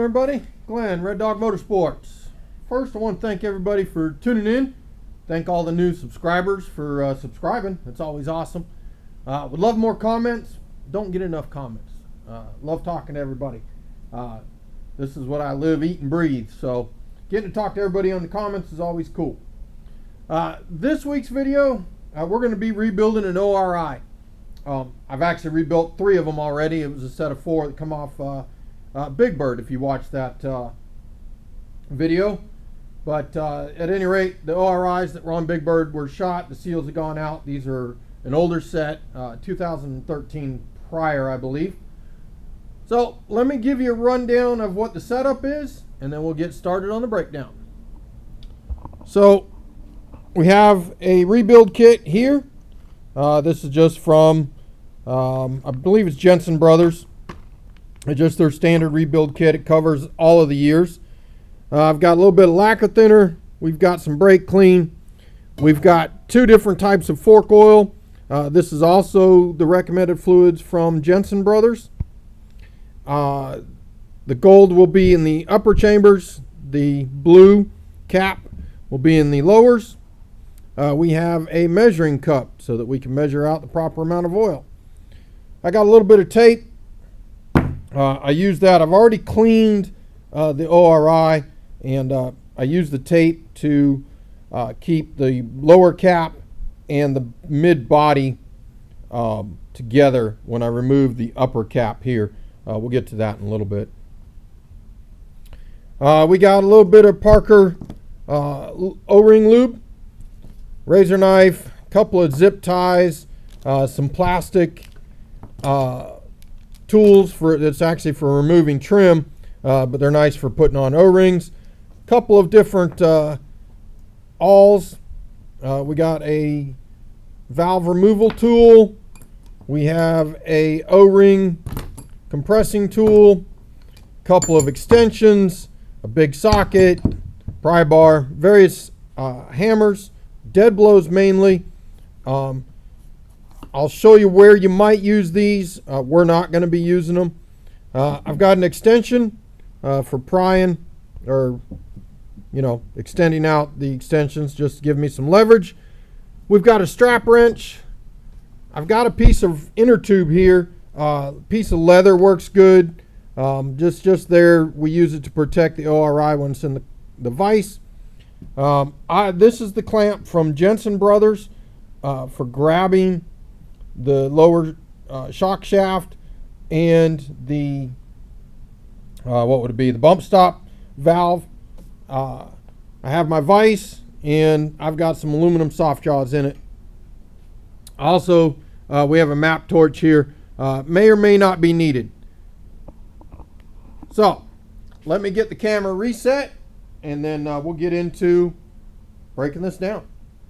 everybody. Glenn, Red Dog Motorsports. First, I want to thank everybody for tuning in. Thank all the new subscribers for subscribing. It's always awesome. Would love more comments. Don't get enough comments. Love talking to everybody. This is what I live, eat, and breathe. So getting to talk to everybody on the comments is always cool. This week's video, we're going to be rebuilding an ORI. I've actually rebuilt 3 of them already. It was a set of 4 that come off Big Bird, if you watch that video. But at any rate, the ORIs that were on Big Bird were shot. The seals have gone out. These are an older set, 2013 prior, I believe. So let me give you a rundown of what the setup is, and then we'll get started on the breakdown. So we have a rebuild kit here. This is just from, I believe it's Jensen Brothers. It's just their standard rebuild kit. It covers all of the years. I've got a little bit of lacquer thinner. We've got some brake clean. We've got 2 different types of fork oil. This is also the recommended fluids from Jensen Brothers. The gold will be in the upper chambers. The blue cap will be in the lowers. We have a measuring cup so that we can measure out the proper amount of oil. I got a little bit of tape. I use that. I've already cleaned the ORI, and I use the tape to keep the lower cap and the mid body together when I remove the upper cap here. We'll get to that in a little bit. We got a little bit of Parker O-ring lube, razor knife, a couple of zip ties, some plastic tools that's actually for removing trim, but they're nice for putting on O-rings. A couple of different awls. We got a valve removal tool. We have a O-ring compressing tool, a couple of extensions, a big socket, pry bar, various hammers, dead blows mainly. I'll show you where you might use these. We're not going to be using them. I've got an extension for prying, or extending out the extensions just to give me some leverage. We've got a strap wrench. I've got a piece of inner tube here. Piece of leather works good. Just there, we use it to protect the ORI when it's in the vise. This is the clamp from Jensen Brothers for grabbing the lower shock shaft and the what would it be, the bump stop valve. I have my vise, and I've got some aluminum soft jaws in it. Also, we have a map torch here. May or may not be needed. So let me get the camera reset, and then we'll get into breaking this down.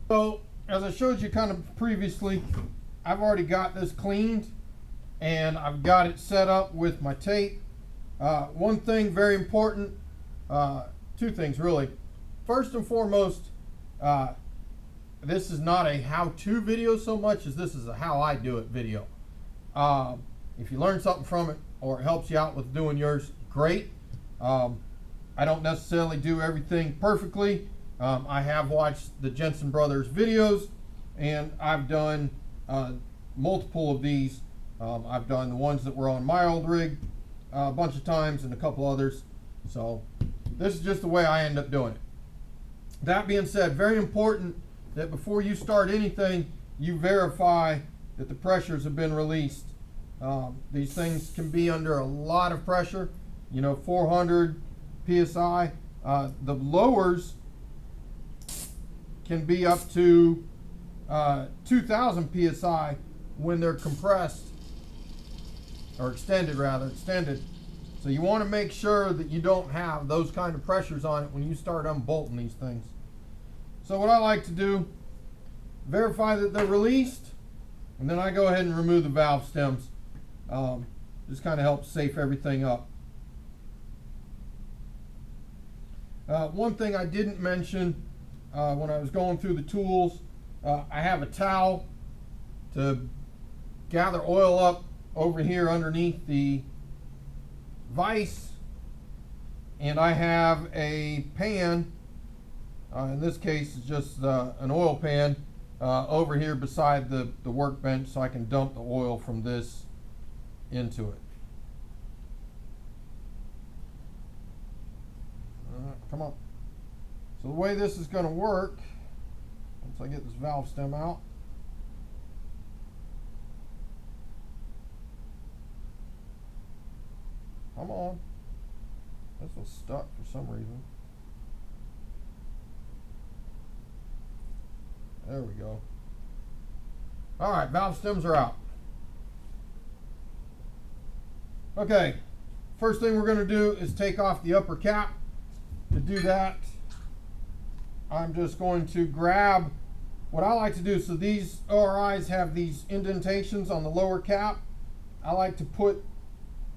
So as I showed you kind of previously, I've already got this cleaned, and I've got it set up with my tape. One thing very important, 2 things really. First and foremost, this is not a how-to video so much as this is a how I do it video. If you learn something from it or it helps you out with doing yours, great. I don't necessarily do everything perfectly. I have watched the Jensen Brothers videos, and I've done multiple of these. I've done the ones that were on my old rig a bunch of times, and a couple others. So this is just the way I end up doing it. That being said, very important that before you start anything, you verify that the pressures have been released. These things can be under a lot of pressure, 400 psi. The lowers can be up to 2000 psi when they're compressed, or extended. So you want to make sure that you don't have those kind of pressures on it when you start unbolting these things. So what I like to do, verify that they're released, and then I go ahead and remove the valve stems. Just kind of helps safe everything up. One thing I didn't mention when I was going through the tools, I have a towel to gather oil up over here underneath the vise. and I have a pan, in this case it's just an oil pan, over here beside the workbench, so I can dump the oil from this into it. Come on. So the way this is going to work, once I get this valve stem out, come on. This was stuck for some reason. There we go. All right, valve stems are out. Okay, first thing we're going to do is take off the upper cap. To do that, I'm just going to grab what I like to do. So these ORIs have these indentations on the lower cap. I like to put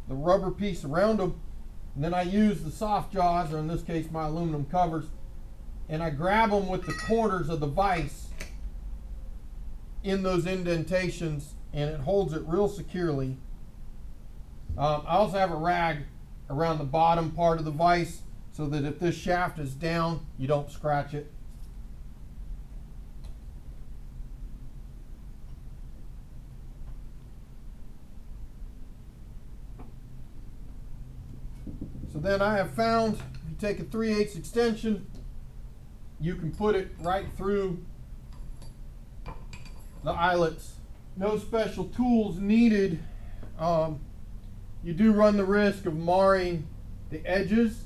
the rubber piece around them, and then I use the soft jaws, or in this case my aluminum covers, and I grab them with the corners of the vise in those indentations, and it holds it real securely. I also have a rag around the bottom part of the vise so that if this shaft is down, you don't scratch it. So then I have found, if you take a 3/8 extension, you can put it right through the eyelets. No special tools needed. You do run the risk of marring the edges.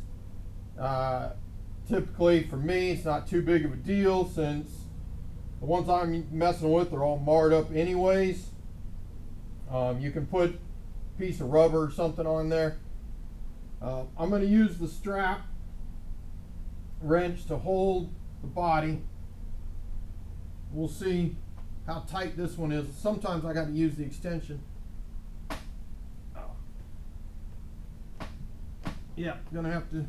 Typically for me, it's not too big of a deal since the ones I'm messing with are all marred up anyways. You can put a piece of rubber or something on there. I'm going to use the strap wrench to hold the body. We'll see how tight this one is. Sometimes I got to use the extension. Yeah, gonna have to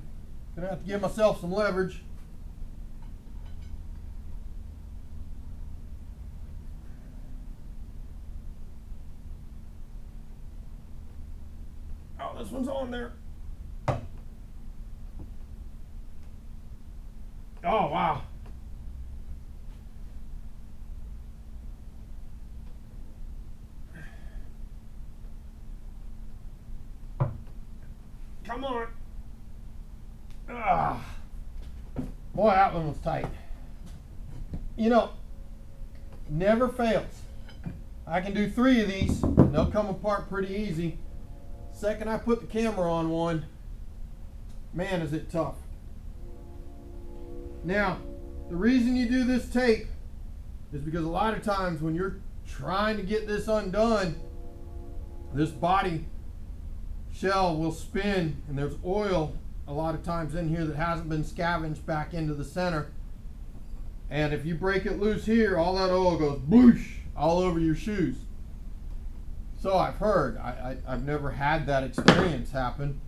give myself some leverage. Oh, this one's on there. Oh, wow. Come on. Ah. Boy, that one was tight. You know, never fails. I can do 3 of these, and they'll come apart pretty easy. Second I put the camera on one, man, is it tough. Now, the reason you do this tape is because a lot of times when you're trying to get this undone, this body shell will spin, and there's oil a lot of times in here that hasn't been scavenged back into the center. And if you break it loose here, all that oil goes boosh all over your shoes. So I've heard. I've never had that experience happen.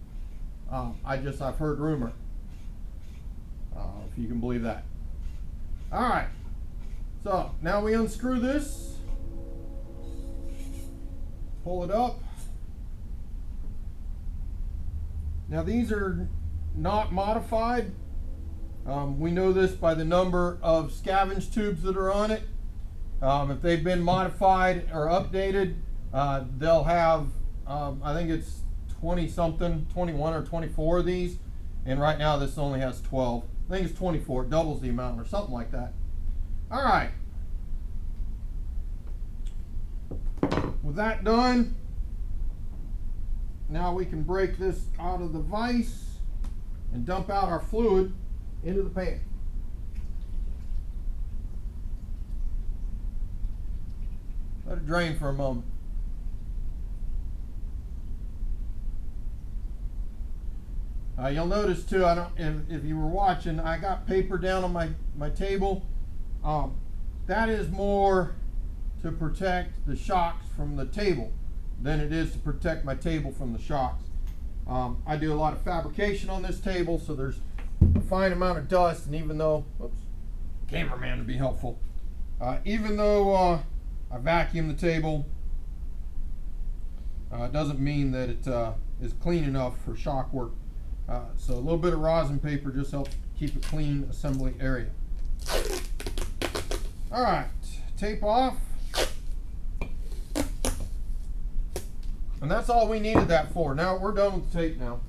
I've heard rumor. If you can believe that. All right. So now we unscrew this. Pull it up. Now these are not modified. We know this by the number of scavenge tubes that are on it. If they've been modified or updated, they'll have, I think it's 20 something, 21 or 24 of these. And right now this only has 12. I think it's 24, it doubles the amount or something like that. All right. With that done, now we can break this out of the vise and dump out our fluid into the pan. Let it drain for a moment. You'll notice too, if you were watching, I got paper down on my table. That is more to protect the shocks from the table than it is to protect my table from the shocks. I do a lot of fabrication on this table, so there's a fine amount of dust, and even though, whoops, cameraman to be helpful, even though I vacuum the table, it doesn't mean that it is clean enough for shock work. So a little bit of rosin paper just helps keep a clean assembly area. All right, tape off. And that's all we needed that for. Now we're done with the tape now.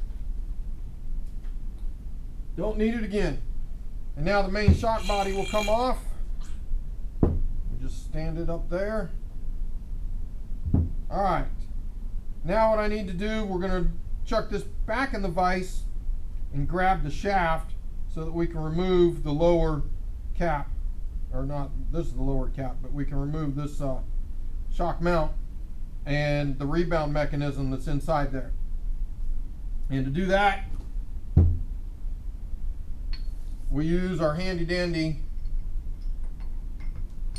Don't need it again. And now the main shock body will come off. We just stand it up there. All right. Now what I need to do, we're going to chuck this back in the vise and grab the shaft so that we can remove the lower cap. Or not, this is the lower cap, but we can remove this shock mount and the rebound mechanism that's inside there. And to do that, we use our handy dandy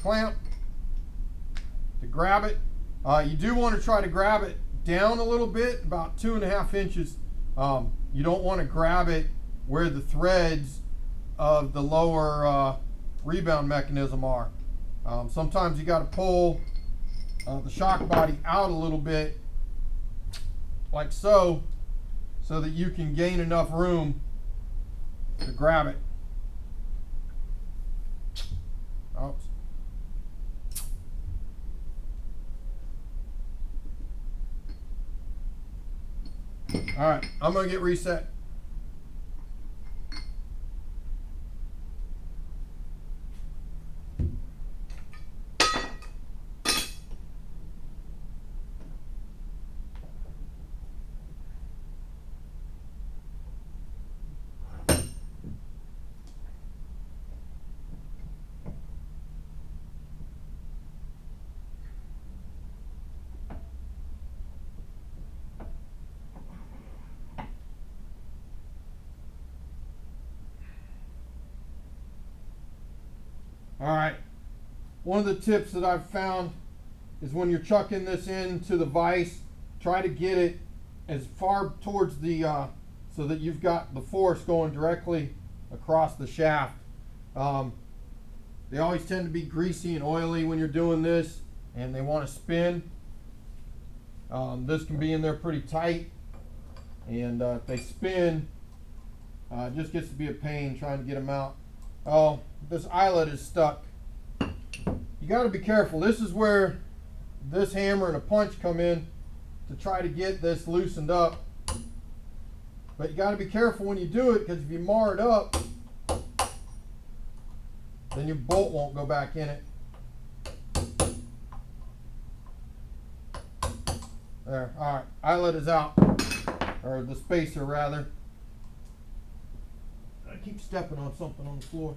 clamp to grab it. You do want to try to grab it down a little bit, about 2.5 inches. You don't want to grab it where the threads of the lower rebound mechanism are. Sometimes you got to pull the shock body out a little bit, like so that you can gain enough room to grab it. Oops. All right, I'm going to get reset. All right, one of the tips that I've found is when you're chucking this into the vise, try to get it as far towards the, so that you've got the force going directly across the shaft. They always tend to be greasy and oily when you're doing this, and they want to spin. This can be in there pretty tight, and if they spin, it just gets to be a pain trying to get them out. Oh, this eyelet is stuck. You got to be careful. This is where this hammer and a punch come in to try to get this loosened up. But you got to be careful when you do it, because if you mar it up, then your bolt won't go back in it. There. All right. Eyelet is out, or the spacer rather. I keep stepping on something on the floor.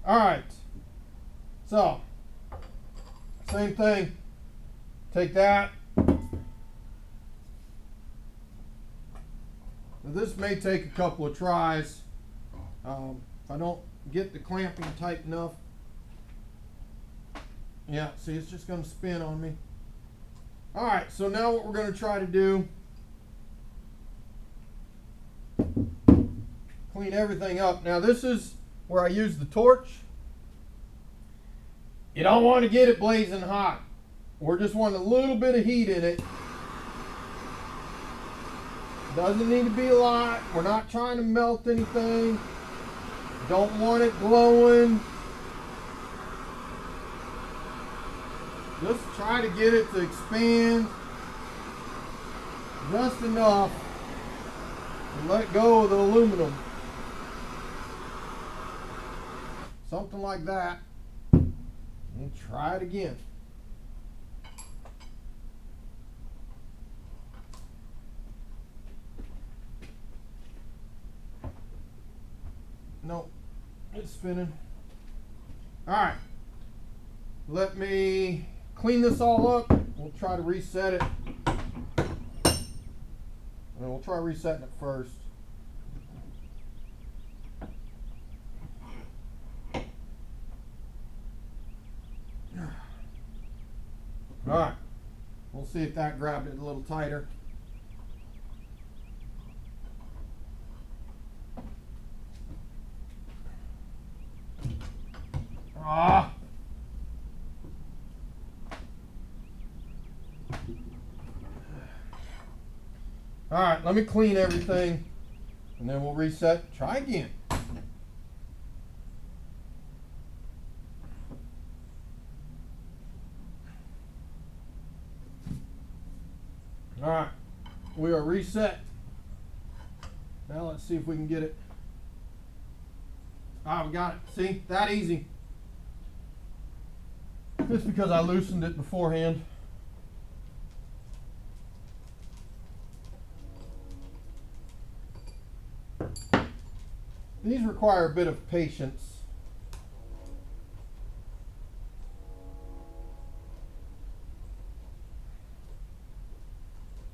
All right, so same thing. Take that. Now, this may take a couple of tries. If I don't get the clamping tight enough. Yeah, see, it's just going to spin on me. All right, so now what we're going to try to do, clean everything up. Now this is where I use the torch. You don't want to get it blazing hot. We just want a little bit of heat in it. Doesn't need to be a lot. We're not trying to melt anything. Don't want it glowing. Just try to get it to expand just enough to let go of the aluminum. Something like that. And try it again. Nope, it's spinning. All right, let me clean this all up. We'll try to reset it. And we'll try resetting it first. All right, we'll see if that grabbed it a little tighter. Ah. All right, let me clean everything and then we'll reset, try again. All right, we are reset. Now let's see if we can get it. Ah, we got it. See, that easy. Just because I loosened it beforehand. These require a bit of patience.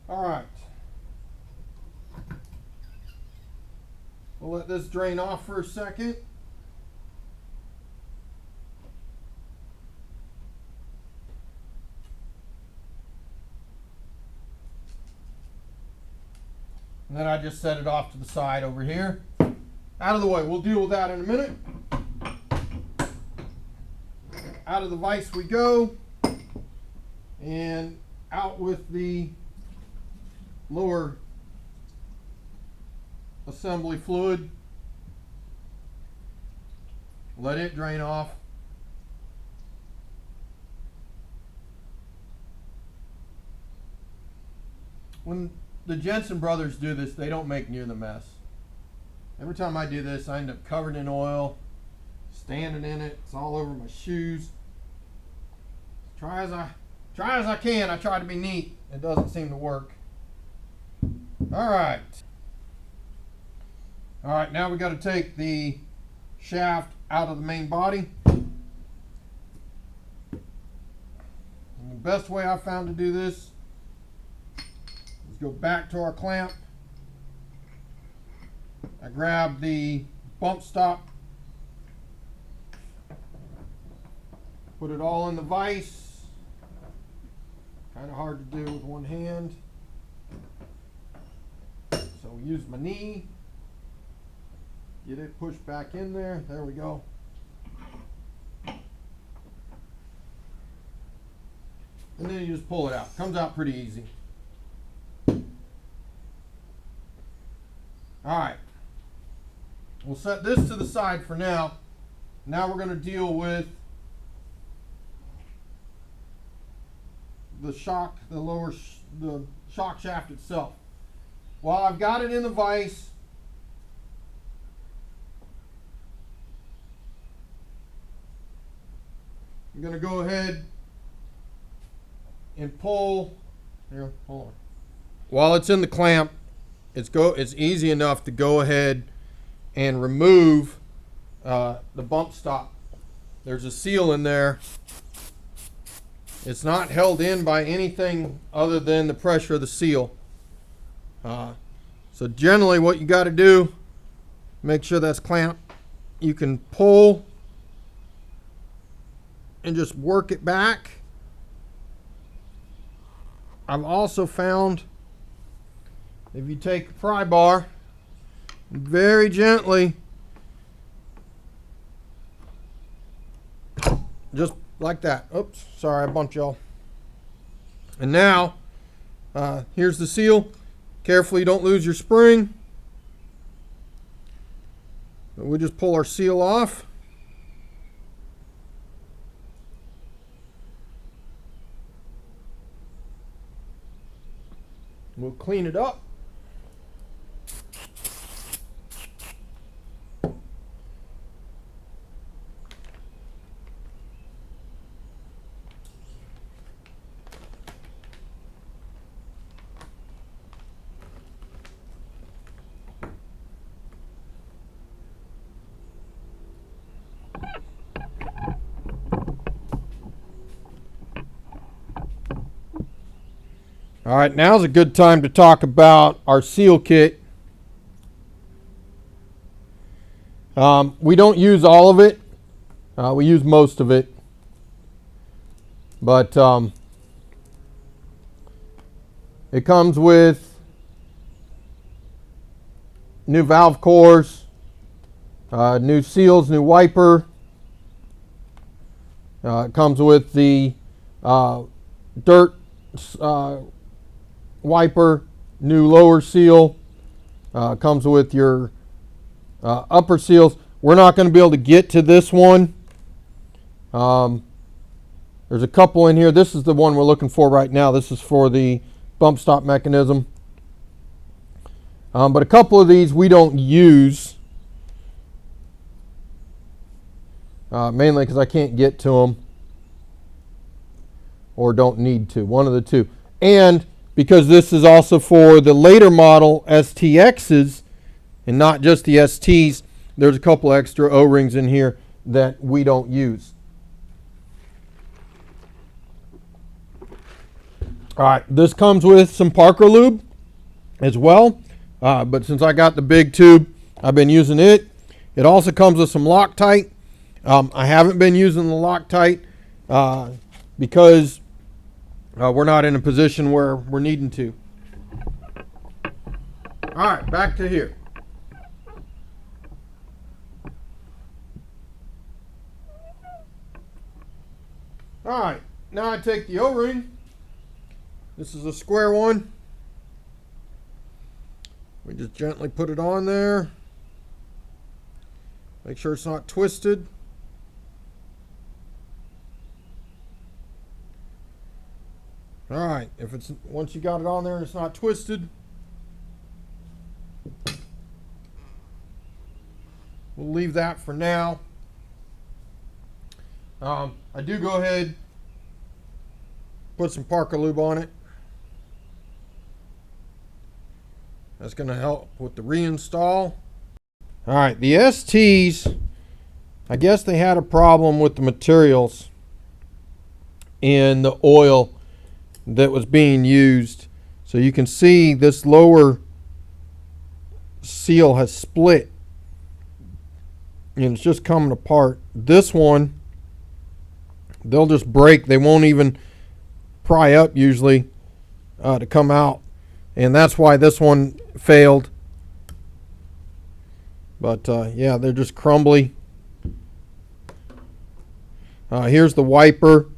All right. We'll let this drain off for a second. And then I just set it off to the side over here. Out of the way. We'll deal with that in a minute. Out of the vise we go. And out with the lower assembly fluid. Let it drain off. When the Jensen brothers do this, they don't make near the mess. Every time I do this, I end up covered in oil, standing in it. It's all over my shoes. Try as I can. I try to be neat. It doesn't seem to work. All right. All right, now we got to take the shaft out of the main body. And the best way I found to do this is go back to our clamp. I grab the bump stop, put it all in the vise. Kind of hard to do with one hand. So use my knee. Get it pushed back in there. There we go. And then you just pull it out. Comes out pretty easy. All right. We'll set this to the side for now. Now we're going to deal with the shock, the shock shaft itself. While I've got it in the vise, I'm going to go ahead and pull. Here, hold on. While it's in the clamp, it's easy enough to go ahead and remove the bump stop. There's a seal in there. It's not held in by anything other than the pressure of the seal. So generally what you got to do, make sure that's clamped. You can pull and just work it back. I've also found if you take a pry bar, very gently, just like that. Oops, sorry, I bumped y'all. And now, here's the seal. Carefully, don't lose your spring. We'll just pull our seal off. We'll clean it up. All right, now's a good time to talk about our seal kit. We don't use all of it. We use most of it. But it comes with new valve cores, new seals, new wiper. It comes with the dirt wiper, new lower seal, Comes with your upper seals. We're not going to be able to get to this one. There's a couple in here. This is the one we're looking for right now. This is for the bump stop mechanism. But a couple of these we don't use. Mainly because I can't get to them. Or don't need to. One of the two. And because this is also for the later model STXs and not just the STs, there's a couple extra O-rings in here that we don't use. All right, this comes with some Parker lube as well, but since I got the big tube, I've been using it. It also comes with some Loctite. I haven't been using the Loctite because we're not in a position where we're needing to. All right, back to here. All right, now I take the O-ring. This is a square one. We just gently put it on there. Make sure it's not twisted. All right, if it's once you got it on there and it's not twisted, we'll leave that for now. I do go ahead, put some Parker lube on it. That's going to help with the reinstall. All right, the STs, I guess they had a problem with the materials in the oil that was being used. So you can see this lower seal has split and it's just coming apart. This one, they'll just break. They won't even pry up usually to come out. And that's why this one failed. But yeah, they're just crumbly. Here's the wiper.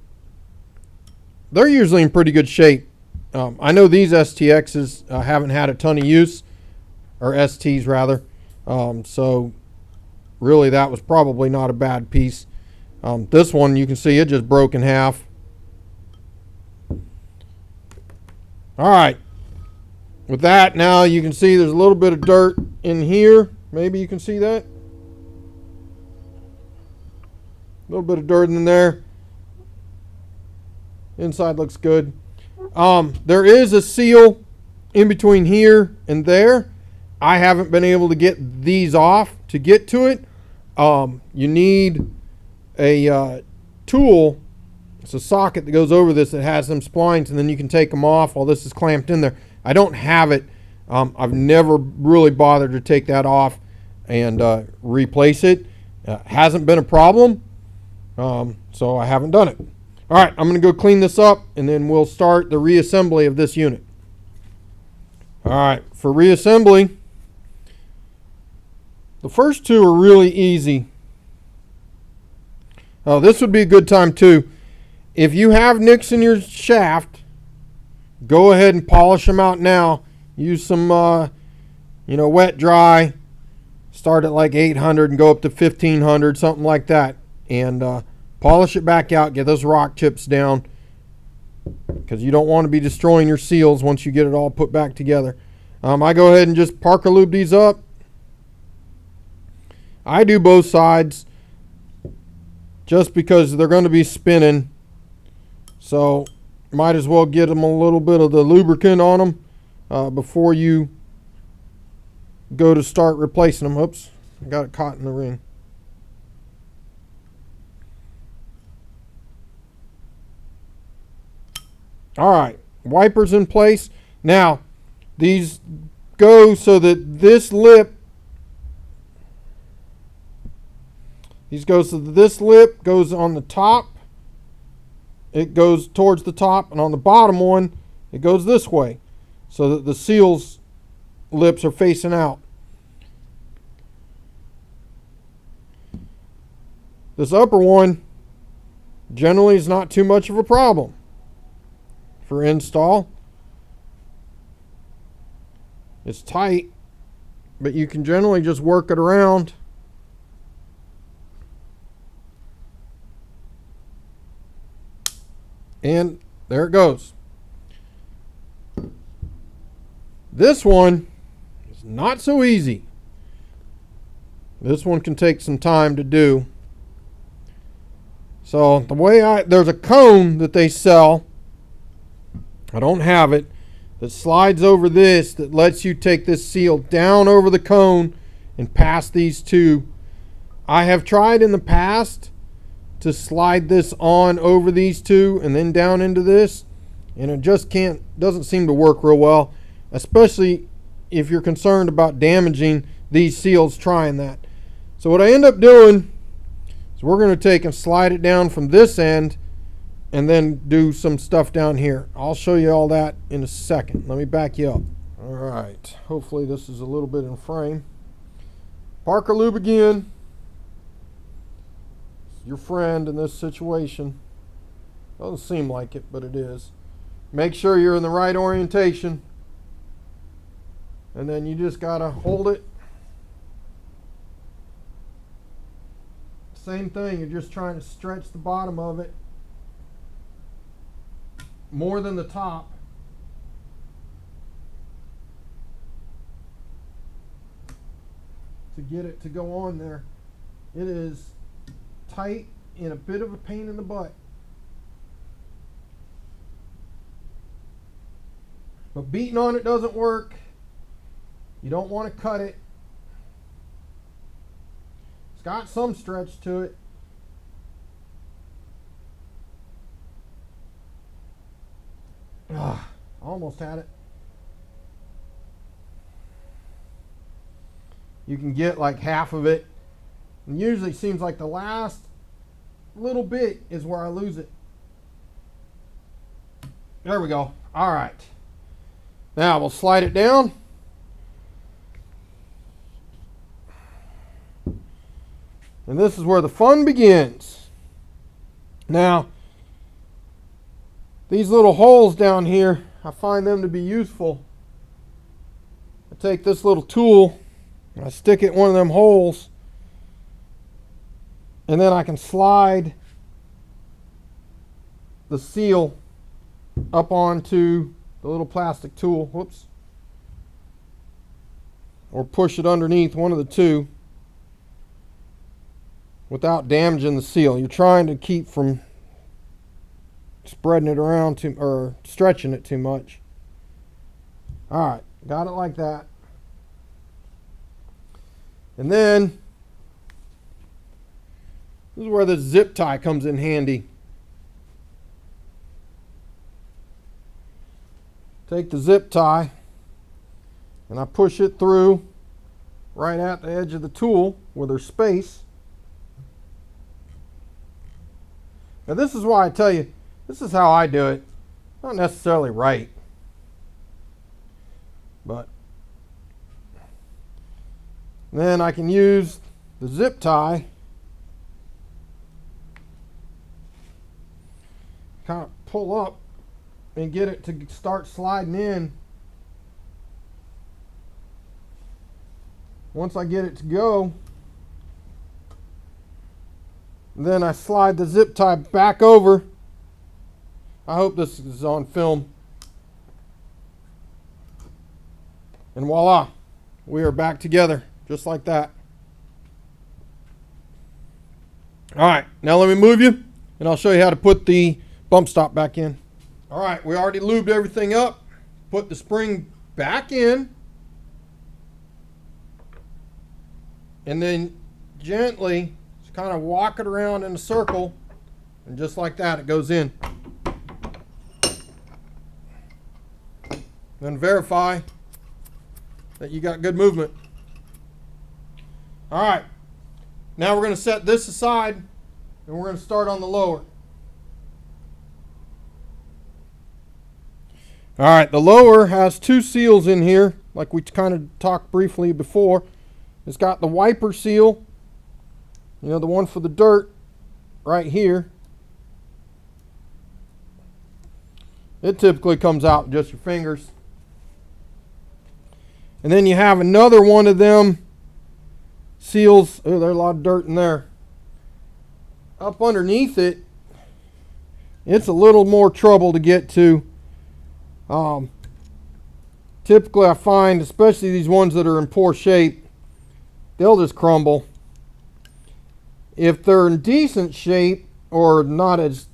They're usually in pretty good shape. I know these STXs haven't had a ton of use, or STs rather. So really that was probably not a bad piece. This one, you can see it just broke in half. All right. With that, now you can see there's a little bit of dirt in here. Maybe you can see that. A little bit of dirt in there. Inside looks good. There is a seal in between here and there. I haven't been able to get these off to get to it. You need a tool. It's a socket that goes over this that has some splines, and then you can take them off while this is clamped in there. I don't have it. I've never really bothered to take that off and replace it. Hasn't been a problem, so I haven't done it. All right, I'm going to go clean this up, and then we'll start the reassembly of this unit. All right, for reassembly, the first two are really easy. Oh, this would be a good time too. If you have nicks in your shaft, go ahead and polish them out now. Use some, wet dry. Start at like 800 and go up to 1500, something like that. And polish it back out. Get those rock chips down, because you don't want to be destroying your seals once you get it all put back together. I go ahead and just Parker lube these up. I do both sides just because they're going to be spinning. So might as well get them a little bit of the lubricant on them before you go to start replacing them. Oops, I got it caught in the ring. All right, wipers in place. Now, these go so that this lip, goes on the top. It goes towards the top, and on the bottom one, it goes this way, so that the seals lips are facing out. This upper one generally is not too much of a problem for install. It's tight, but you can generally just work it around. And there it goes. This one is not so easy. This one can take some time to do. So the way there's a cone that they sell, I don't have it, that slides over this, that lets you take this seal down over the cone and past these two. I have tried in the past to slide this on over these two and then down into this, and it just doesn't seem to work real well, especially if you're concerned about damaging these seals trying that. So what I end up doing is we're going to take and slide it down from this end and then do some stuff down here. I'll show you all that in a second. Let me back you up. All right, hopefully this is a little bit in frame. Parker lube again. Your friend in this situation. Doesn't seem like it, but it is. Make sure you're in the right orientation, and then you just gotta hold it. Same thing, you're just trying to stretch the bottom of it more than the top. To get it to go on there. It is tight and a bit of a pain in the butt. But beating on it doesn't work. You don't want to cut it. It's got some stretch to it. Almost had it. You can get like half of it. And usually it seems like the last little bit is where I lose it. There we go. All right. Now we'll slide it down. And this is where the fun begins. Now, these little holes down here, I find them to be useful. I take this little tool and I stick it in one of them holes, and then I can slide the seal up onto the little plastic tool. Whoops. Or push it underneath, one of the two, without damaging the seal. You're trying to keep from spreading it around or stretching it too much. All right, got it like that. And then this is where the zip tie comes in handy. Take the zip tie and I push it through right at the edge of the tool where there's space. Now this is why I tell you, this is how I do it. Not necessarily right, but then I can use the zip tie, kind of pull up and get it to start sliding in. Once I get it to go, then I slide the zip tie back over. I hope this is on film. And voila, we are back together, just like that. All right, now let me move you, and I'll show you how to put the bump stop back in. All right, we already lubed everything up. Put the spring back in, and then gently just kind of walk it around in a circle, and just like that, it goes in. Then verify that you got good movement. All right, now we're going to set this aside, and we're going to start on the lower. All right, the lower has two seals in here, like we kind of talked briefly before. It's got the wiper seal, you know, the one for the dirt right here. It typically comes out with just your fingers. And then you have another one of them seals. Oh, there's a lot of dirt in there. Up underneath it, it's a little more trouble to get to. Typically I find, especially these ones that are in poor shape, they'll just crumble. If they're in decent shape or not as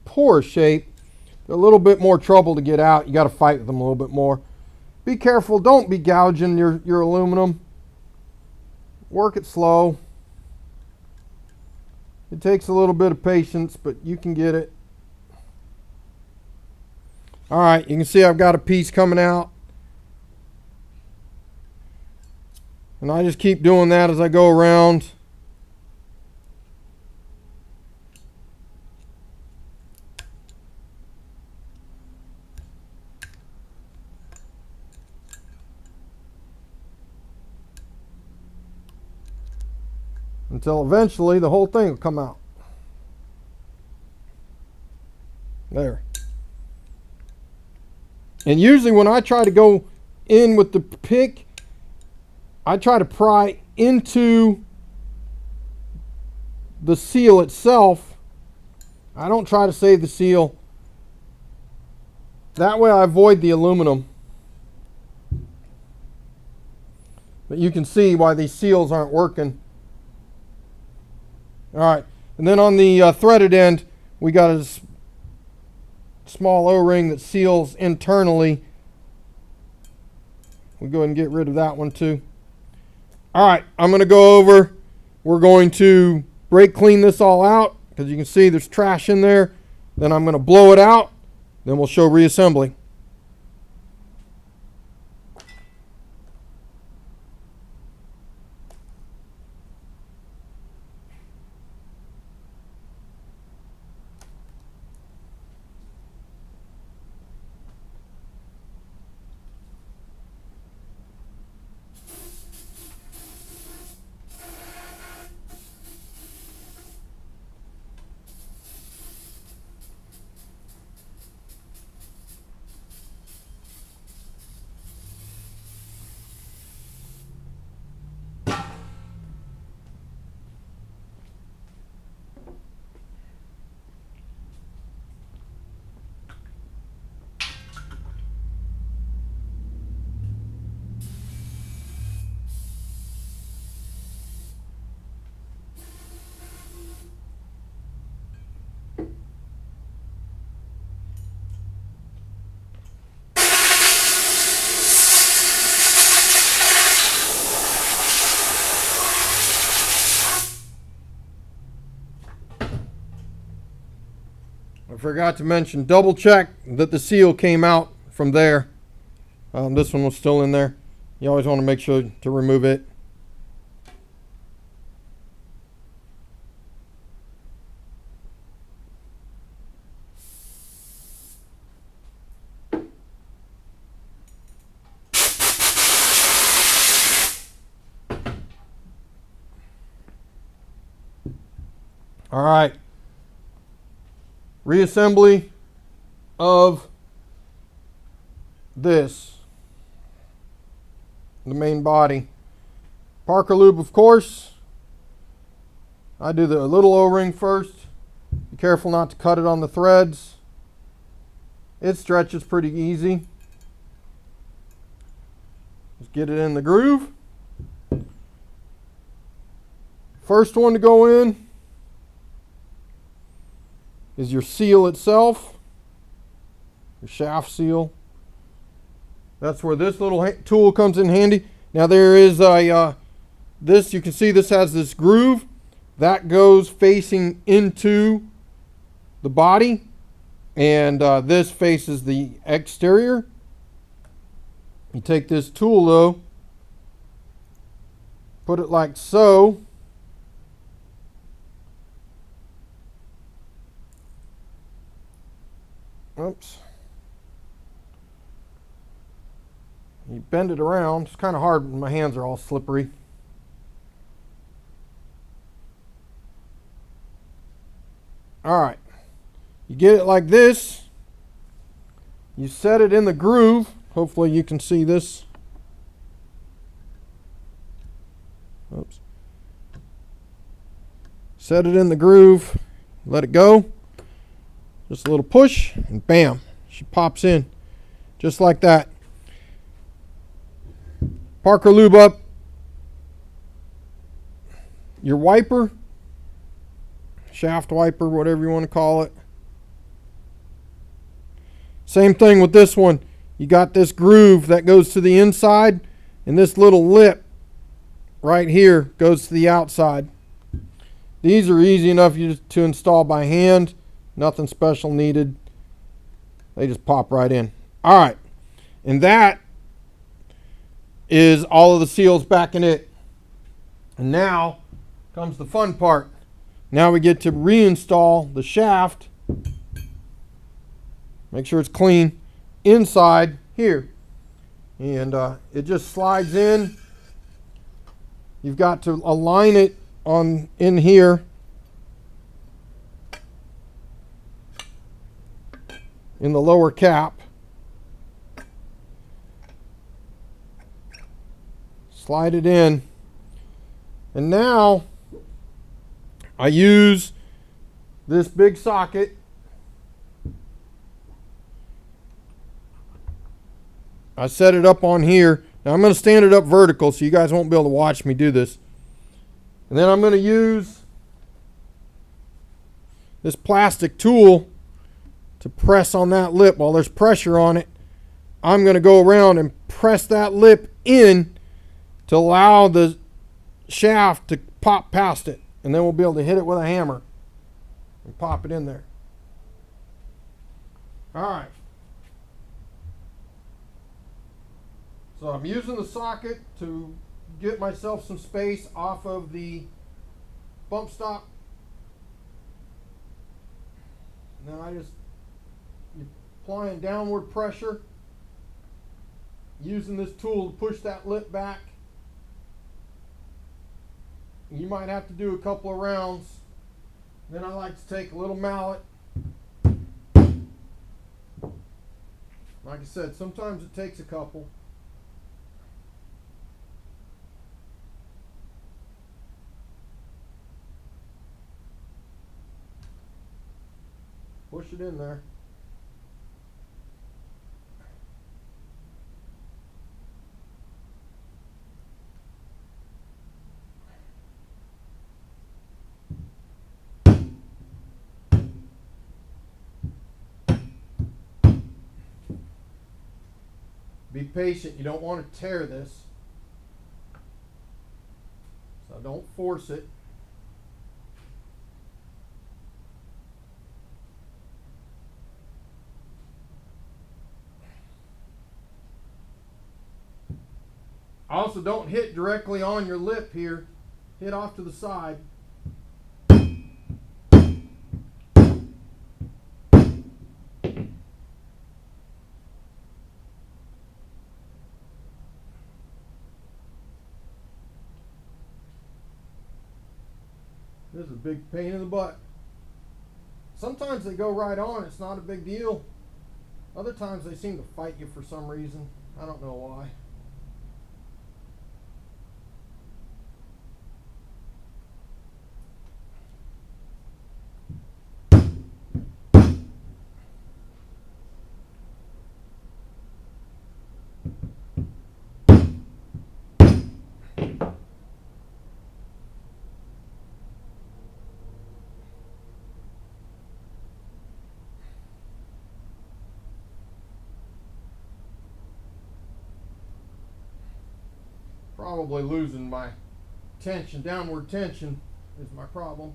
poor shape, they're a little bit more trouble to get out. You got to fight with them a little bit more. Be careful. Don't be gouging your aluminum. Work it slow. It takes a little bit of patience, but you can get it. All right, you can see I've got a piece coming out. And I just keep doing that as I go around. Until eventually the whole thing will come out. There. And usually when I try to go in with the pick, I try to pry into the seal itself. I don't try to save the seal. That way I avoid the aluminum. But you can see why these seals aren't working. All right, and then on the threaded end, we got a small O-ring that seals internally. We'll go ahead and get rid of that one too. All right, I'm going to go over. We're going to brake clean this all out because you can see there's trash in there. Then I'm going to blow it out. Then we'll show reassembly. I forgot to mention, double check that the seal came out from there. This one was still in there. You always want to make sure to remove it. All right. Reassembly of this, the main body. Parker lube, of course. I do the little O-ring first. Be careful not to cut it on the threads. It stretches pretty easy. Just get it in the groove. First one to go in is your seal itself, your shaft seal. That's where this little tool comes in handy. Now there is a, this, you can see this has this groove that goes facing into the body, and this faces the exterior. You take this tool though, put it like so. Oops. You bend it around. It's kind of hard when my hands are all slippery. All right. You get it like this. You set it in the groove. Hopefully you can see this. Oops. Set it in the groove, let it go. Just a little push, and bam, she pops in, just like that. Parker lube up your wiper, shaft wiper, whatever you want to call it. Same thing with this one. You got this groove that goes to the inside, and this little lip right here goes to the outside. These are easy enough to install by hand. Nothing special needed. They just pop right in. All right. And that is all of the seals back in it. And now comes the fun part. Now we get to reinstall the shaft. Make sure it's clean inside here. And it just slides in. You've got to align it in here. In the lower cap. Slide it in. And now I use this big socket. I set it up on here. Now I'm going to stand it up vertical so you guys won't be able to watch me do this. And then I'm going to use this plastic tool to press on that lip. While there's pressure on it, I'm going to go around and press that lip in to allow the shaft to pop past it. And then we'll be able to hit it with a hammer and pop it in there. All right. So I'm using the socket to get myself some space off of the bump stop. And then you're applying downward pressure, using this tool to push that lip back. You might have to do a couple of rounds. Then I like to take a little mallet. Like I said, sometimes it takes a couple. Push it in there. Be patient. You don't want to tear this. So don't force it. Also, don't hit directly on your lip here. Hit off to the side. This is a big pain in the butt. Sometimes they go right on. It's not a big deal. Other times they seem to fight you for some reason. I don't know why. Probably losing my tension, downward tension is my problem.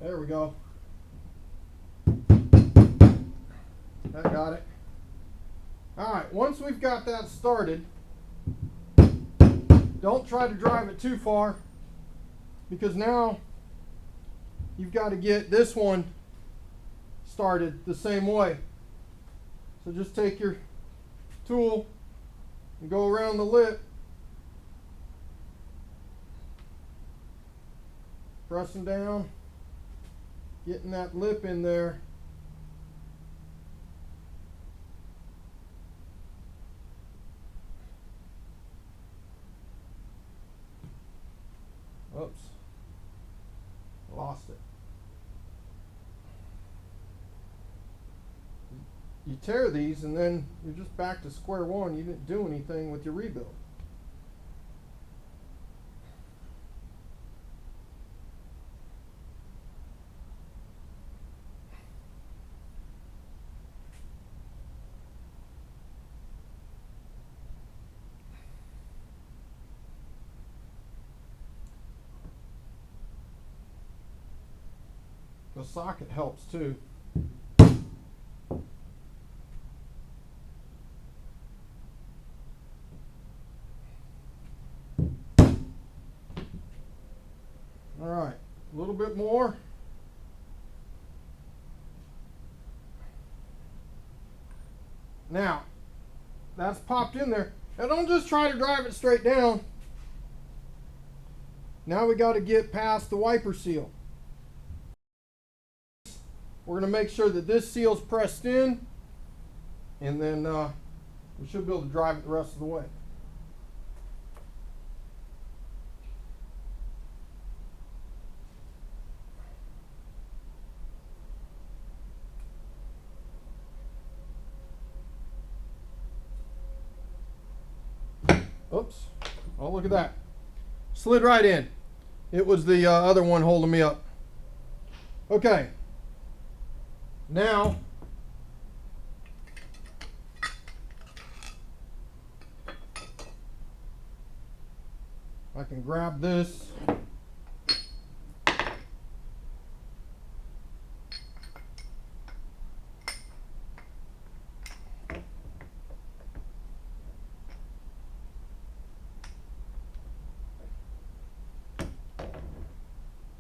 There we go. That got it. Alright, once we've got that started, don't try to drive it too far, because now you've got to get this one started the same way. So just take your tool and go around the lip, pressing down, getting that lip in there. you tear these and then you're just back to square one. You didn't do anything with your rebuild. The socket helps too. All right, a little bit more. Now, that's popped in there. Now don't just try to drive it straight down. Now we got to get past the wiper seal. We're going to make sure that this seal's pressed in, and then we should be able to drive it the rest of the way. Oops. Oh, look at that. Slid right in. It was the other one holding me up. Okay. Now, I can grab this.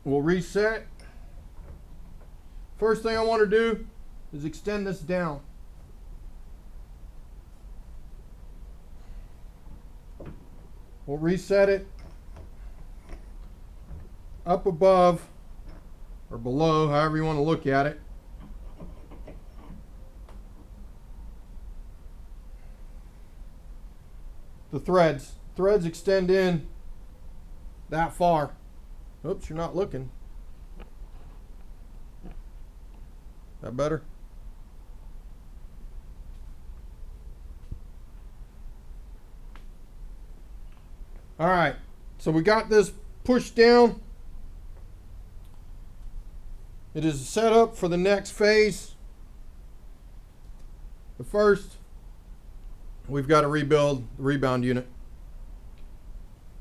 We'll reset. First thing I want to do is extend this down. We'll reset it up above or below, however you want to look at it. The threads extend in that far. Oops, you're not looking. That better? All right, so we got this pushed down. It is set up for the next phase. But first, we've got to rebuild the rebound unit.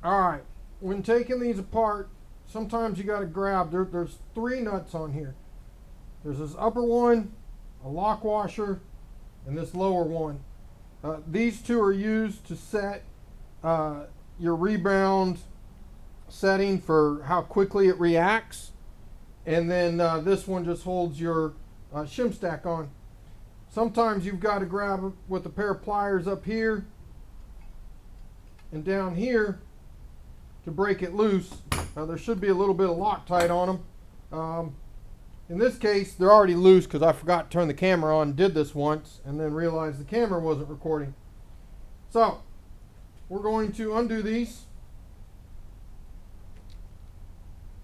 All right, when taking these apart, sometimes you got to grab, there's 3 nuts on here. There's this upper one, a lock washer, and this lower one. These 2 are used to set your rebound setting for how quickly it reacts. And then this one just holds your shim stack on. Sometimes you've got to grab it with a pair of pliers up here and down here to break it loose. There should be a little bit of Loctite on them. In this case, they're already loose because I forgot to turn the camera on, did this once, and then realized the camera wasn't recording. So, we're going to undo these.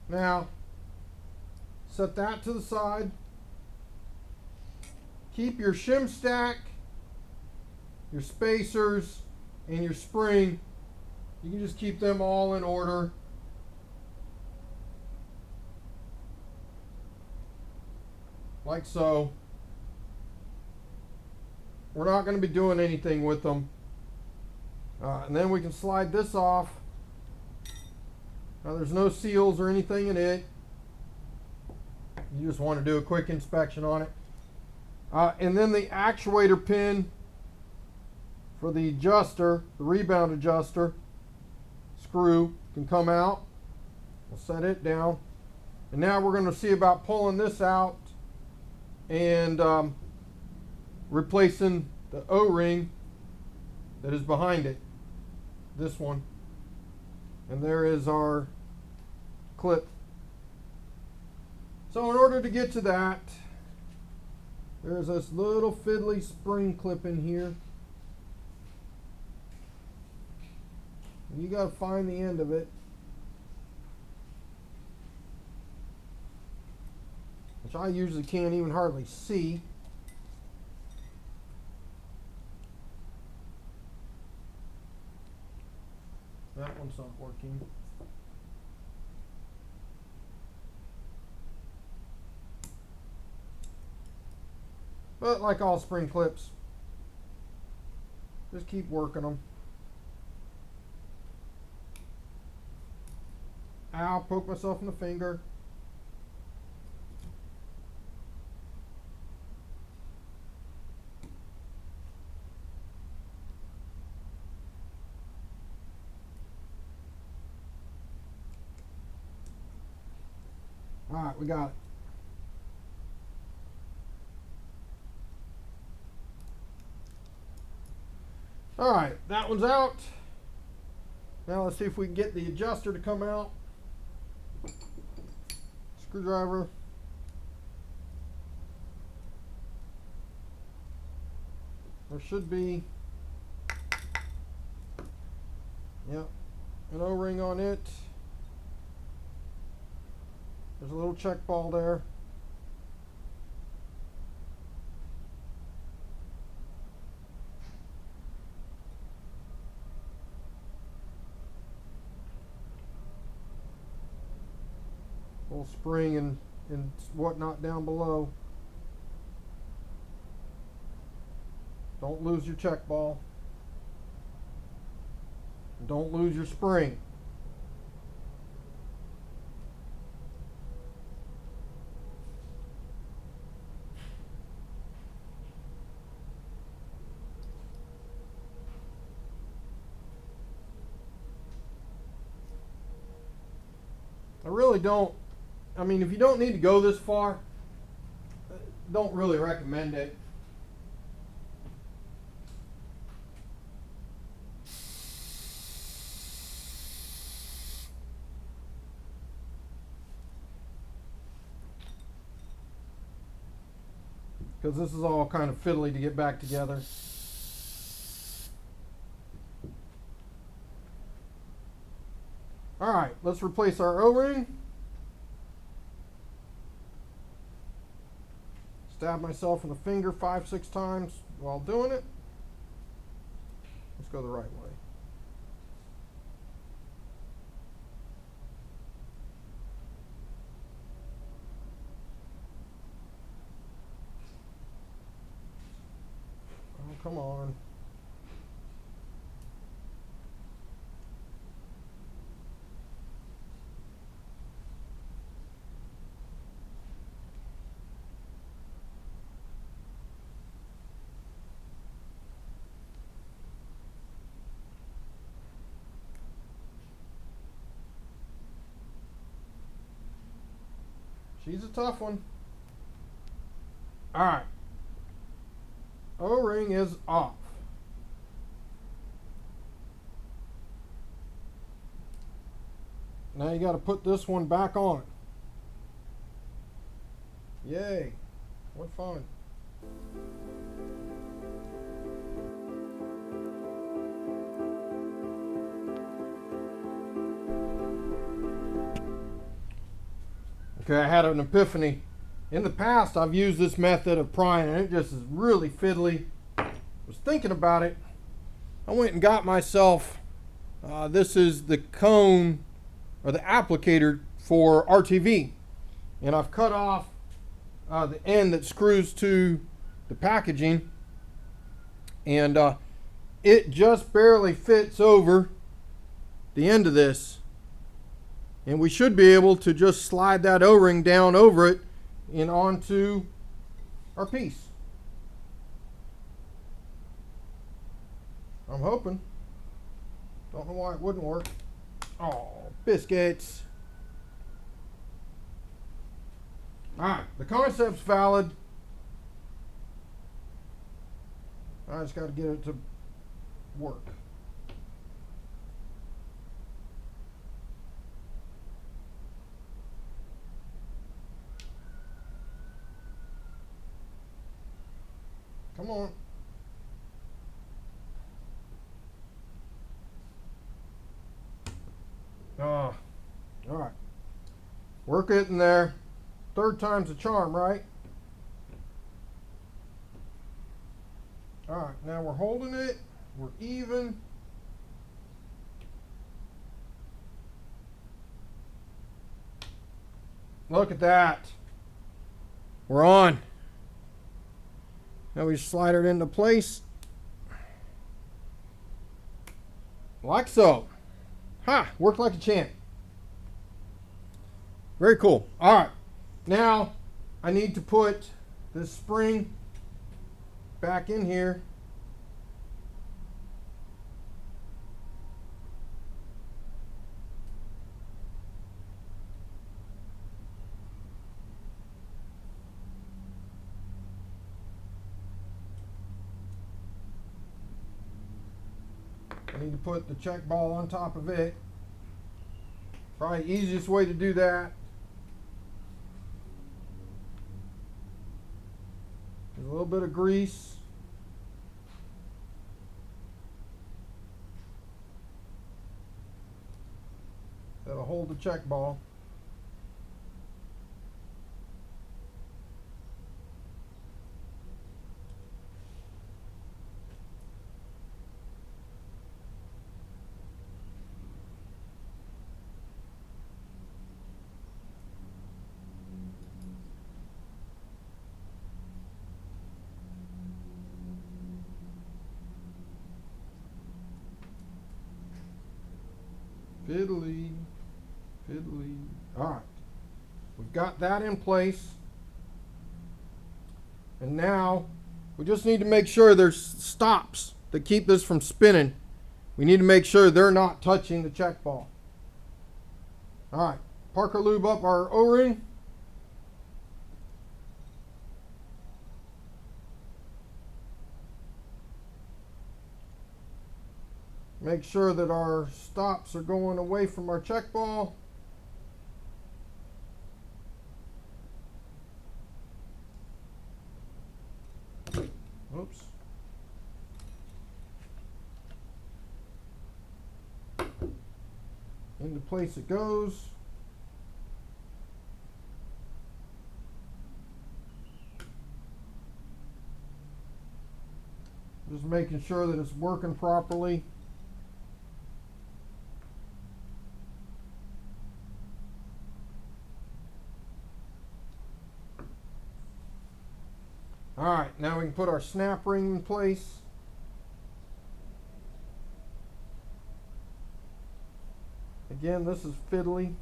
Now, set that to the side. Keep your shim stack, your spacers, and your spring. You can just keep them all in order. Like so. We're not going to be doing anything with them. And then we can slide this off. Now there's no seals or anything in it. You just want to do a quick inspection on it. And then the actuator pin for the adjuster, the rebound adjuster screw can come out. We'll set it down. And now we're going to see about pulling this out and replacing the O-ring that is behind it. This one. And there is our clip. So in order to get to that, there's this little fiddly spring clip in here. You got to find the end of it. Which I usually can't even hardly see. not working. But like all spring clips, just keep working them. Ow, poke myself in the finger. All right, we got it. All right, that one's out. Now let's see if we can get the adjuster to come out. Screwdriver. There should be, yep, an O-ring on it. There's a little check ball there. Little spring and whatnot down below. Don't lose your check ball. Don't lose your spring. I really don't, I mean, if you don't need to go this far, don't really recommend it. Because this is all kind of fiddly to get back together. All right, let's replace our O-ring. Stab myself in the finger 5-6 times while doing it. Let's go the right way. Oh, come on. She's a tough one. All right. O-ring is off. Now you got to put this one back on. Yay. What fun. Okay, I had an epiphany. In the past, I've used this method of prying, and it just is really fiddly. I was thinking about it. I went and got myself, this is the cone, or the applicator for RTV. And I've cut off the end that screws to the packaging. And it just barely fits over the end of this. And we should be able to just slide that O-ring down over it and onto our piece. I'm hoping. Don't know why it wouldn't work. Oh, biscuits. Alright, the concept's valid. I just got to get it to work. Come on. All right. Work it in there. Third time's a charm, right? All right. Now we're holding it. We're even. Look at that. We're on. Now we slide it into place. Like so. Ha! Worked like a champ. Very cool. Alright. Now I need to put this spring back in here. I need to put the check ball on top of it. Probably the easiest way to do that is a little bit of grease. That'll hold the check ball. Fiddly, fiddly. All right, we've got that in place. And now we just need to make sure there's stops that keep this from spinning. We need to make sure they're not touching the check ball. All right, Parker lube up our O-ring. Make sure that our stops are going away from our check ball. Oops. Into place it goes. Just making sure that it's working properly. Alright, now we can put our snap ring in place. Again, this is fiddly.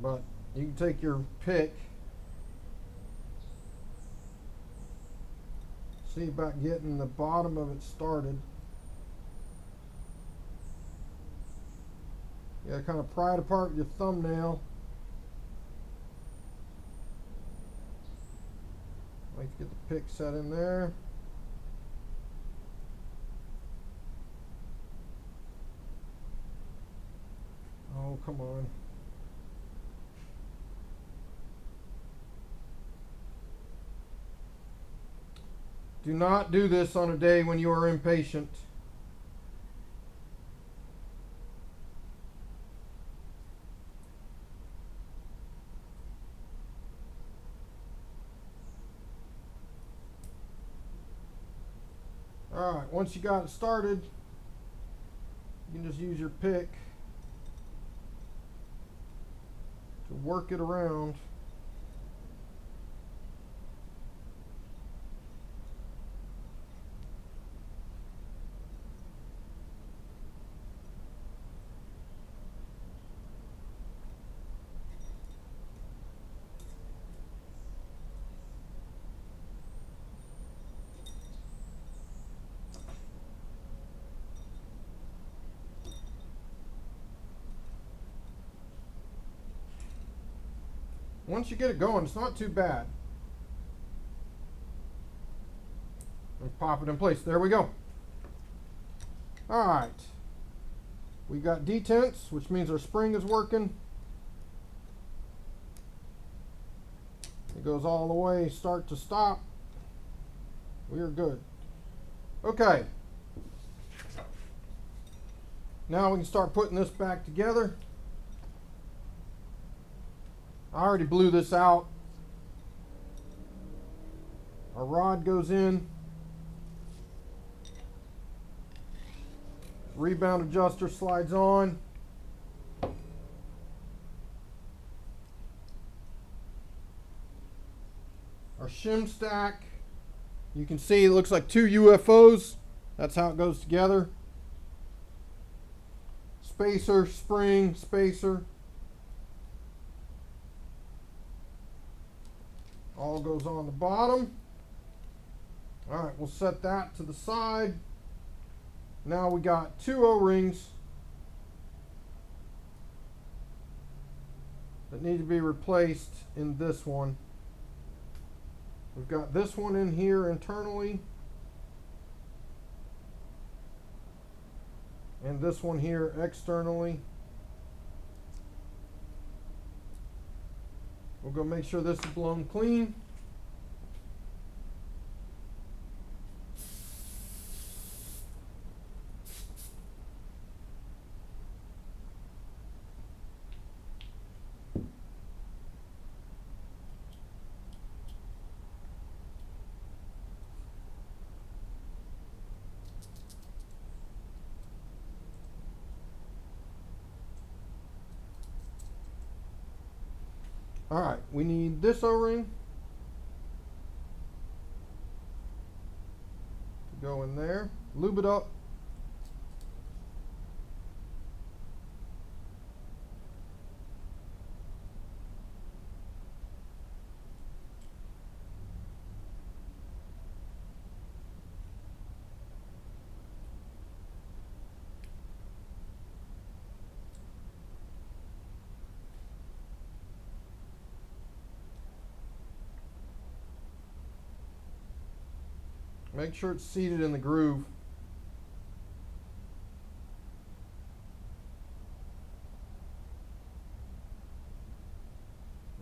But you can take your pick. See about getting the bottom of it started. You gotta kind of pry it apart with your thumbnail. Like to get the pick set in there. Oh, come on. Do not do this on a day when you are impatient. Alright, once you got it started, you can just use your pick to work it around. Once you get it going, it's not too bad. And pop it in place. There we go. All right. We got detents, which means our spring is working. It goes all the way start to stop. We are good. Okay. Now we can start putting this back together. I already blew this out. Our rod goes in. Rebound adjuster slides on. Our shim stack, you can see it looks like two UFOs. That's how it goes together. Spacer, spring, spacer. All goes on the bottom. All right, we'll set that to the side. Now we got two O-rings that need to be replaced in this one. We've got this one in here internally, and this one here externally. We'll go make sure this is blown clean. All right, we need this O-ring to go in there. Lube it up. Make sure it's seated in the groove.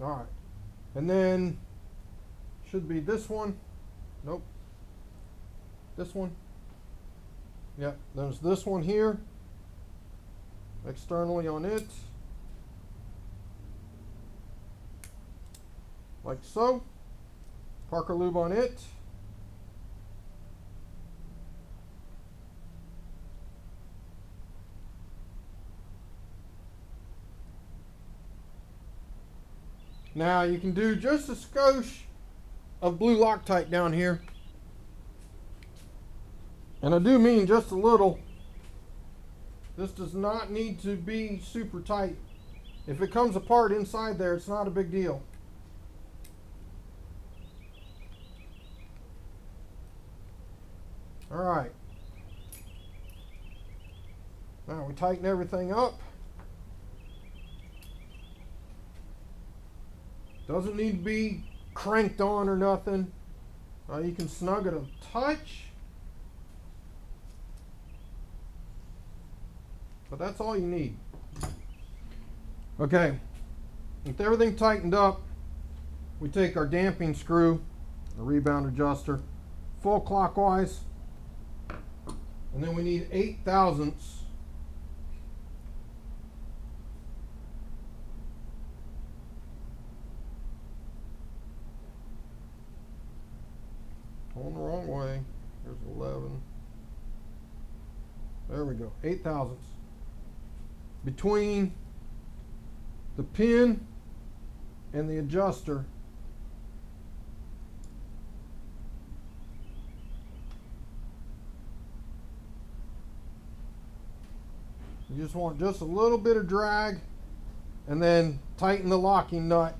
All right, and then should be this one. Nope. This one. Yep, there's this one here. Externally on it. Like so. Parker lube on it. Now you can do just a skosh of blue Loctite down here. And I do mean just a little. This does not need to be super tight. If it comes apart inside there, it's not a big deal. All right. Now we tighten everything up. Doesn't need to be cranked on or nothing. You can snug it a touch. But that's all you need. Okay, with everything tightened up, we take our damping screw, the rebound adjuster, full clockwise, and then we need 8/1000ths. Going the wrong way. Here's 11. There we go. 8/1000ths. Between the pin and the adjuster. You just want just a little bit of drag, and then tighten the locking nut.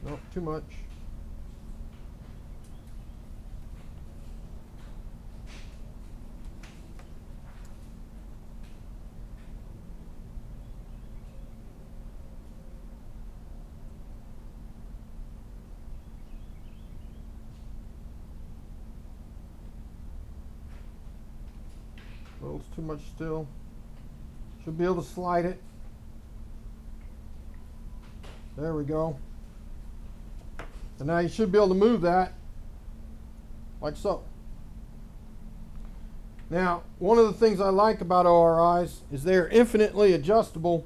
Not too much. A little too much still. Should be able to slide it. There we go. And now you should be able to move that like so. Now, one of the things I like about ORIs is they're infinitely adjustable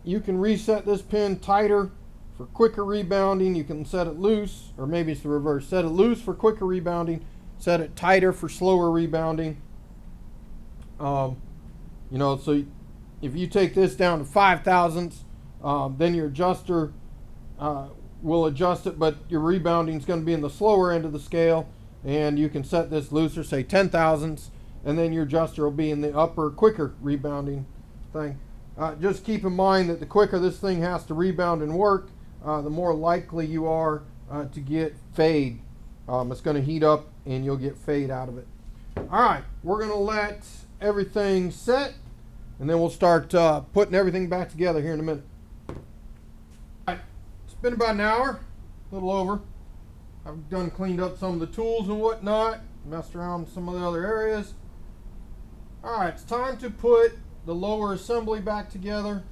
You can reset this pin tighter for quicker rebounding. You can set it loose, or maybe it's the reverse. Set it loose for quicker rebounding. Set it tighter for slower rebounding. You know, so if you take this down to 5 thousandths, then your adjuster will adjust it, but your rebounding is going to be in the slower end of the scale, and you can set this looser, say 10 thousandths, and then your adjuster will be in the upper, quicker rebounding thing. Just keep in mind that the quicker this thing has to rebound and work, the more likely you are to get fade. It's going to heat up and you'll get fade out of it. All right, we're going to let everything set, and then we'll start putting everything back together here in a minute. All right, it's been about an hour, a little over. I've done cleaned up some of the tools and whatnot, messed around with some of the other areas. All right, it's time to put the lower assembly back together.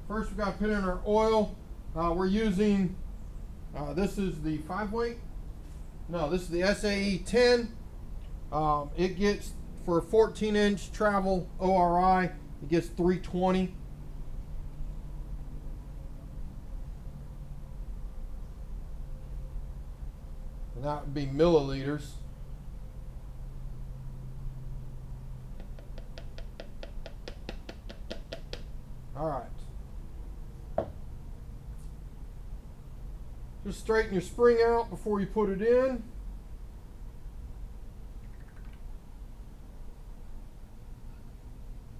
First, we've got to put in our oil. We're using, this is the 5-weight. No, this is the SAE 10. It gets, for a 14-inch travel ORI, it gets 320. And that would be milliliters. All right. Just straighten your spring out before you put it in.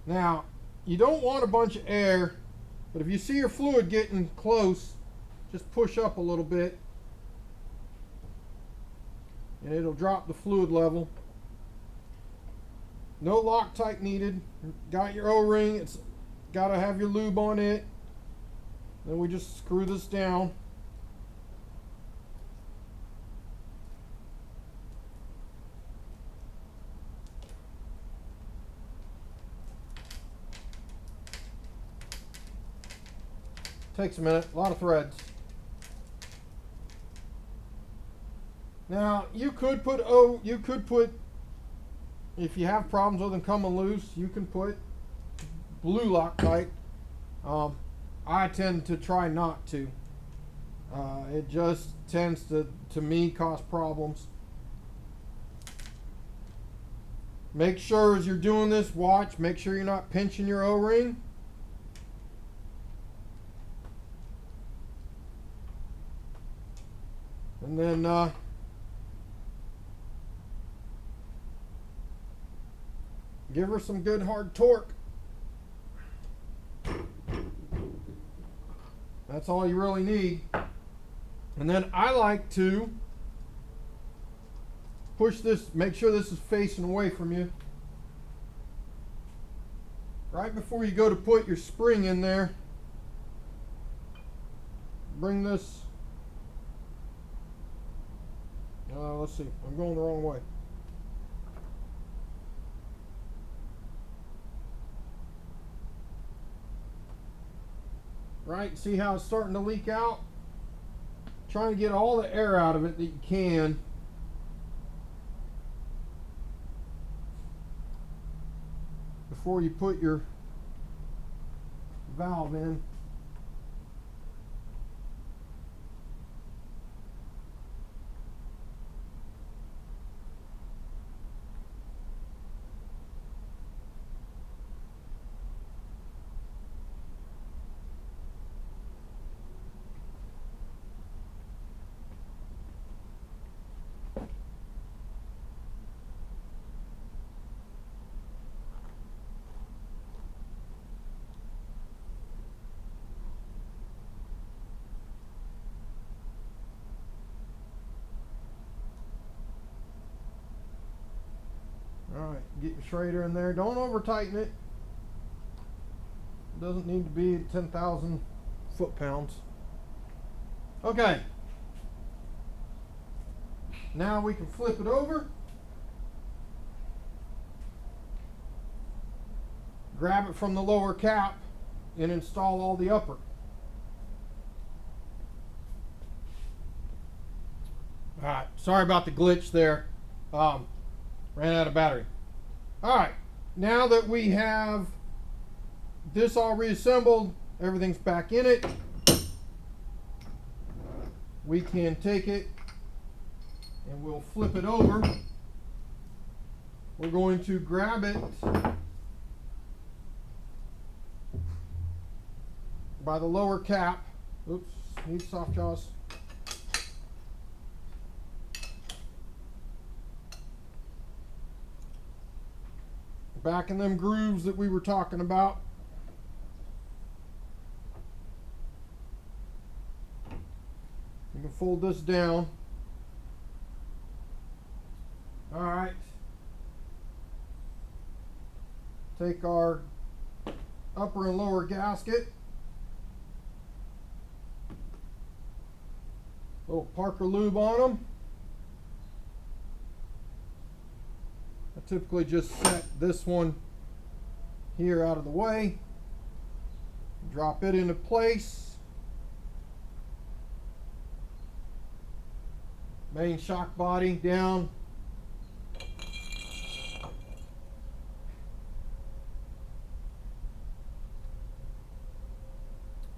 Now, you don't want a bunch of air, but if you see your fluid getting close, just push up a little bit, and it'll drop the fluid level. No Loctite needed. Got your O-ring. It's got to have your lube on it. Then we just screw this down. Takes a minute, a lot of threads. Now you could put if you have problems with them coming loose, you can put blue Loctite. I tend to try not to. It just tends to me cause problems. Make sure as you're doing this, make sure you're not pinching your O-ring. And then give her some good hard torque. That's all you really need. And then I like to push this, make sure this is facing away from you. Right before you go to put your spring in there, bring this, let's see, I'm going the wrong way. Right, see how it's starting to leak out? Trying to get all the air out of it that you can. Before you put your valve in. Alright, get your Schrader in there. Don't over tighten it. It doesn't need to be 10,000 foot-pounds. Okay. Now we can flip it over. Grab it from the lower cap and install all the upper. Alright, sorry about the glitch there. Ran out of battery. All right, now that we have this all reassembled, everything's back in it, we can take it and we'll flip it over. We're going to grab it by the lower cap. Oops, need soft jaws. Back in them grooves that we were talking about. You can fold this down. All right. Take our upper and lower gasket. Little Parker lube on them. I typically just set this one here out of the way. Drop it into place. Main shock body down.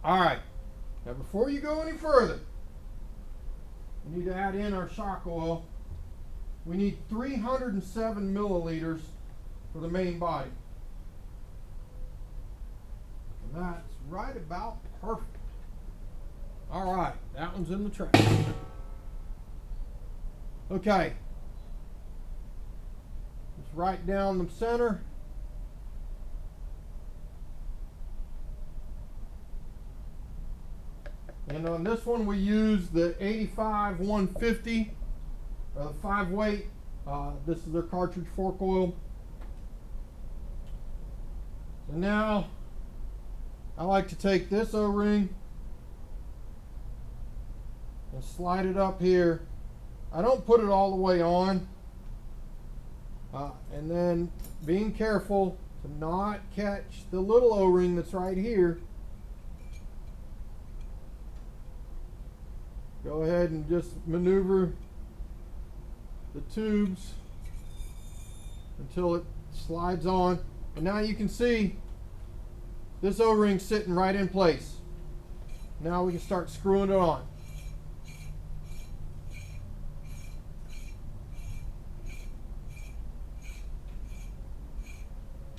All right, now before you go any further, we need to add in our shock oil. We need 307 milliliters for the main body. And that's right about perfect. All right, that one's in the trash. Okay, just right down the center. And on this one we use the 85 150, the 5-weight. This is their cartridge fork oil. And now I like to take this O-ring and slide it up here. I don't put it all the way on. And then being careful to not catch the little O-ring that's right here. Go ahead and just maneuver the tubes until it slides on. And now you can see this O-ring sitting right in place. Now we can start screwing it on.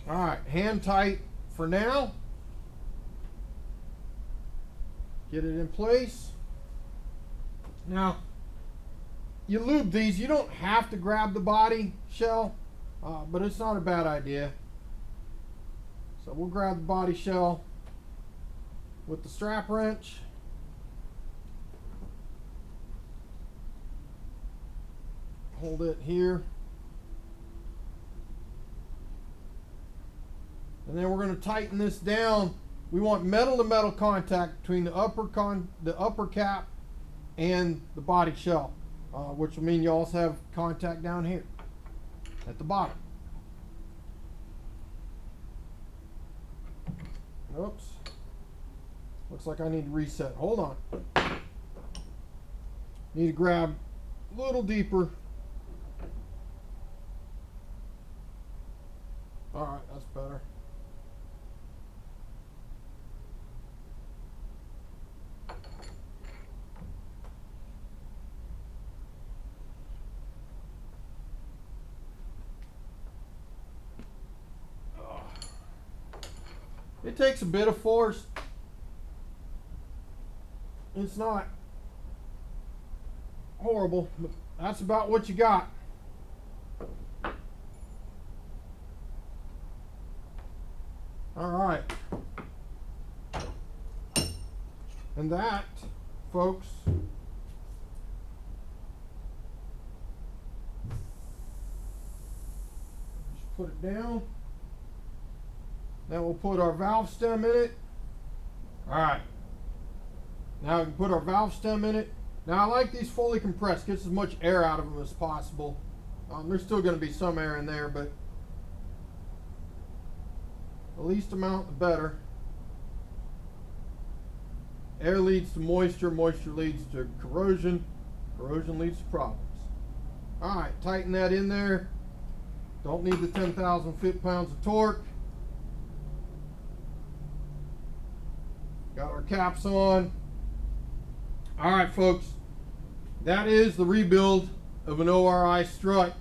All right, hand tight for now. Get it in place. Now, you lube these. You don't have to grab the body shell, but it's not a bad idea. So we'll grab the body shell with the strap wrench. Hold it here. And then we're going to tighten this down. We want metal to metal contact between the upper cap and the body shell, which will mean you also have contact down here at the bottom. Oops. Looks like I need to reset. Hold on. Need to grab a little deeper. All right, that's better. It takes a bit of force. It's not horrible, but that's about what you got. All right. And that, folks, just put it down. Then we'll put our valve stem in it. All right. Now we can put our valve stem in it. Now I like these fully compressed. Gets as much air out of them as possible. There's still going to be some air in there, but the least amount the better. Air leads to moisture. Moisture leads to corrosion. Corrosion leads to problems. All right, tighten that in there. Don't need the 10,000 foot-pounds of torque. Got our caps on. All right, folks. That is the rebuild of an ORI strut.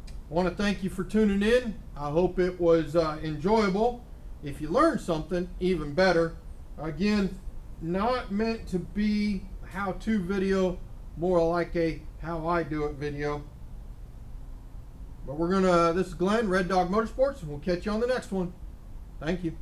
I want to thank you for tuning in. I hope it was enjoyable. If you learned something, even better. Again, not meant to be a how-to video, more like a how I do it video. But this is Glenn, Red Dog Motorsports, and we'll catch you on the next one. Thank you.